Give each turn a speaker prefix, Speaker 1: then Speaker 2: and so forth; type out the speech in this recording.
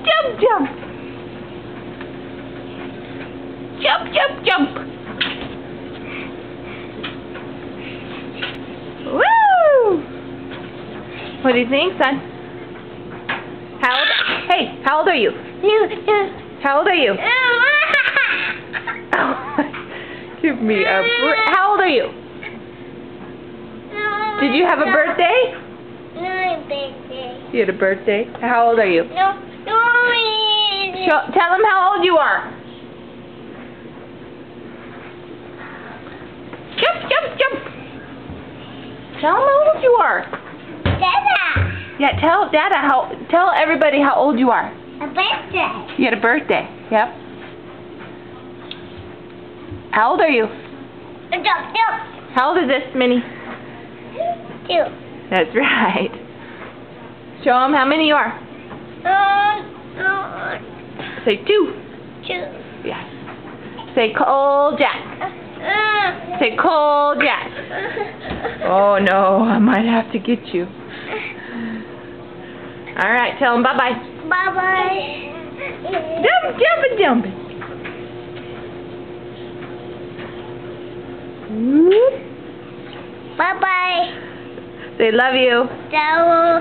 Speaker 1: jump, jump. Jump, jump, jump. Woo! What do you think, son? Hey, how old are you? How old are you? Give me a break. How old are you? Did you have a birthday?
Speaker 2: No birthday.
Speaker 1: You had a birthday? How old are you?
Speaker 2: No.
Speaker 1: Tell them how old you are. Jump, jump, jump. Tell them how old you are.
Speaker 2: Dada.
Speaker 1: Yeah, tell everybody how old you are.
Speaker 2: A birthday.
Speaker 1: You had a birthday. Yep. How old are you?
Speaker 2: Jump.
Speaker 1: How old is this, Minnie?
Speaker 2: 2.
Speaker 1: That's right. Show them how many you are. Say 2.
Speaker 2: 2.
Speaker 1: Yes. Say Cole Jack. Say Cole Jack. Oh no, I might have to get you. All right, tell them bye-bye.
Speaker 2: Bye-bye.
Speaker 1: Jump.
Speaker 2: Bye-bye.
Speaker 1: Say love you.
Speaker 2: Ciao.